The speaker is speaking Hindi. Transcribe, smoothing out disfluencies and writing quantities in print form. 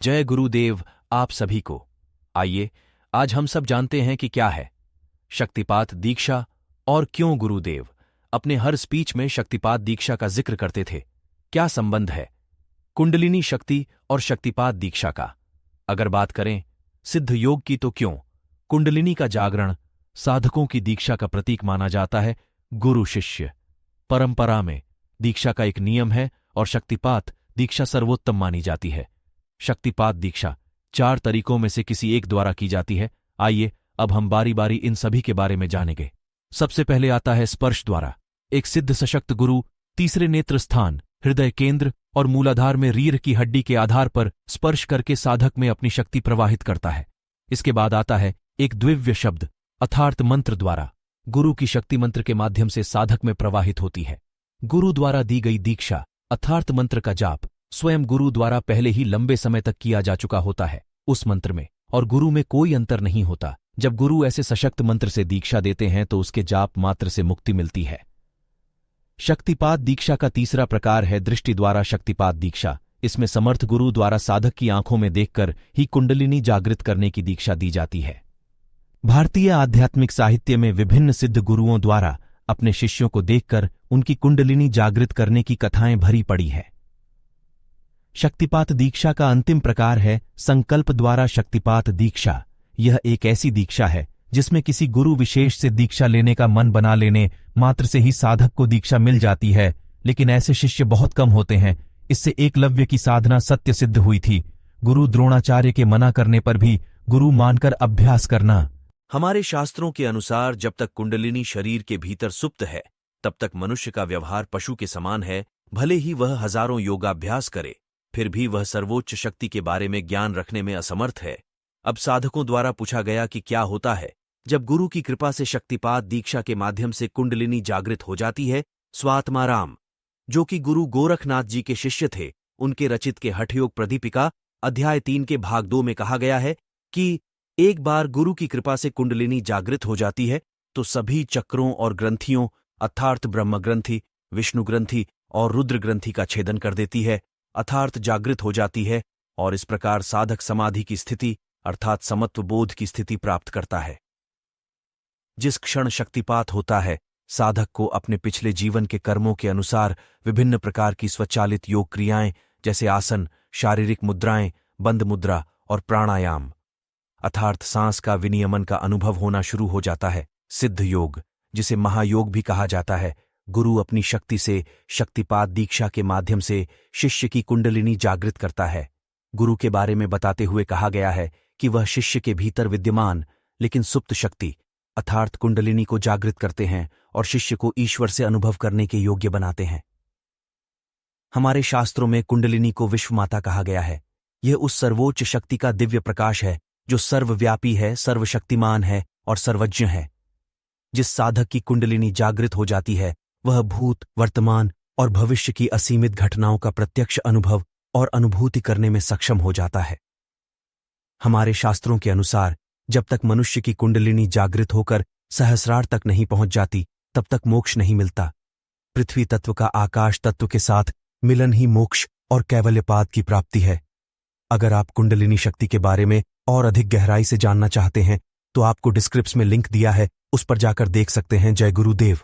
जय गुरुदेव आप सभी को। आइए आज हम सब जानते हैं कि क्या है शक्तिपात दीक्षा और क्यों गुरुदेव अपने हर स्पीच में शक्तिपात दीक्षा का जिक्र करते थे। क्या संबंध है कुंडलिनी शक्ति और शक्तिपात दीक्षा का? अगर बात करें सिद्ध योग की तो क्यों कुंडलिनी का जागरण साधकों की दीक्षा का प्रतीक माना जाता है। गुरु शिष्य परंपरा में दीक्षा का एक नियम है और शक्तिपात दीक्षा सर्वोत्तम मानी जाती है। शक्तिपात दीक्षा 4 तरीकों में से किसी एक द्वारा की जाती है। आइए अब हम बारी बारी इन सभी के बारे में जानेंगे। सबसे पहले आता है स्पर्श द्वारा। एक सिद्ध सशक्त गुरु तीसरे नेत्र स्थान, हृदय केंद्र और मूलाधार में रीढ़ की हड्डी के आधार पर स्पर्श करके साधक में अपनी शक्ति प्रवाहित करता है। इसके बाद आता है एक द्विव्य शब्द अर्थात मंत्र द्वारा। गुरु की शक्ति मंत्र के माध्यम से साधक में प्रवाहित होती है। गुरु द्वारा दी गई दीक्षा अर्थात मंत्र का जाप स्वयं गुरु द्वारा पहले ही लंबे समय तक किया जा चुका होता है। उस मंत्र में और गुरु में कोई अंतर नहीं होता। जब गुरु ऐसे सशक्त मंत्र से दीक्षा देते हैं तो उसके जाप मात्र से मुक्ति मिलती है। शक्तिपात दीक्षा का तीसरा प्रकार है दृष्टि द्वारा शक्तिपात दीक्षा। इसमें समर्थ गुरु द्वारा साधक की आंखों में देखकर ही कुंडलिनी जागृत करने की दीक्षा दी जाती है। भारतीय आध्यात्मिक साहित्य में विभिन्न सिद्ध गुरुओं द्वारा अपने शिष्यों को देखकर उनकी कुंडलिनी जागृत करने की कथाएं भरी पड़ी है। शक्तिपात दीक्षा का अंतिम प्रकार है संकल्प द्वारा शक्तिपात दीक्षा। यह एक ऐसी दीक्षा है जिसमें किसी गुरु विशेष से दीक्षा लेने का मन बना लेने मात्र से ही साधक को दीक्षा मिल जाती है, लेकिन ऐसे शिष्य बहुत कम होते हैं। इससे एकलव्य की साधना सत्य सिद्ध हुई थी। गुरु द्रोणाचार्य के मना करने पर भी गुरु मानकर अभ्यास करना। हमारे शास्त्रों के अनुसार जब तक कुंडलिनी शरीर के भीतर सुप्त है तब तक मनुष्य का व्यवहार पशु के समान है। भले ही वह हजारों योगाभ्यास करे फिर भी वह सर्वोच्च शक्ति के बारे में ज्ञान रखने में असमर्थ है। अब साधकों द्वारा पूछा गया कि क्या होता है जब गुरु की कृपा से शक्तिपात दीक्षा के माध्यम से कुंडलिनी जागृत हो जाती है। स्वात्माराम जो कि गुरु गोरखनाथ जी के शिष्य थे, उनके रचित के हठयोग प्रदीपिका अध्याय 3 के भाग 2 में कहा गया है कि एक बार गुरु की कृपा से कुंडलिनी जागृत हो जाती है तो सभी चक्रों और ग्रंथियों अर्थात ब्रह्म ग्रंथि, विष्णु ग्रंथि और रुद्र ग्रंथि का छेदन कर देती है अर्थात जागृत हो जाती है और इस प्रकार साधक समाधि की स्थिति अर्थात समत्व बोध की स्थिति प्राप्त करता है। जिस क्षण शक्तिपात होता है साधक को अपने पिछले जीवन के कर्मों के अनुसार विभिन्न प्रकार की स्वचालित योग क्रियाएं जैसे आसन, शारीरिक मुद्राएं, बंद मुद्रा और प्राणायाम अर्थात सांस का विनियमन का अनुभव होना शुरू हो जाता है। सिद्ध योग जिसे महायोग भी कहा जाता है, गुरु अपनी शक्ति से शक्तिपात दीक्षा के माध्यम से शिष्य की कुंडलिनी जागृत करता है। गुरु के बारे में बताते हुए कहा गया है कि वह शिष्य के भीतर विद्यमान लेकिन सुप्त शक्ति अर्थात कुंडलिनी को जागृत करते हैं और शिष्य को ईश्वर से अनुभव करने के योग्य बनाते हैं। हमारे शास्त्रों में कुंडलिनी को विश्व माता कहा गया है। यह उस सर्वोच्च शक्ति का दिव्य प्रकाश है जो सर्वव्यापी है, सर्वशक्तिमान है और सर्वज्ञ है। जिस साधक की कुंडलिनी जागृत हो जाती है वह भूत, वर्तमान और भविष्य की असीमित घटनाओं का प्रत्यक्ष अनुभव और अनुभूति करने में सक्षम हो जाता है। हमारे शास्त्रों के अनुसार जब तक मनुष्य की कुंडलिनी जागृत होकर सहस्रार तक नहीं पहुंच जाती तब तक मोक्ष नहीं मिलता। पृथ्वी तत्व का आकाश तत्व के साथ मिलन ही मोक्ष और कैवल्यपाद की प्राप्ति है। अगर आप कुंडलिनी शक्ति के बारे में और अधिक गहराई से जानना चाहते हैं तो आपको डिस्क्रिप्शन में लिंक दिया है, उस पर जाकर देख सकते हैं। जय गुरुदेव।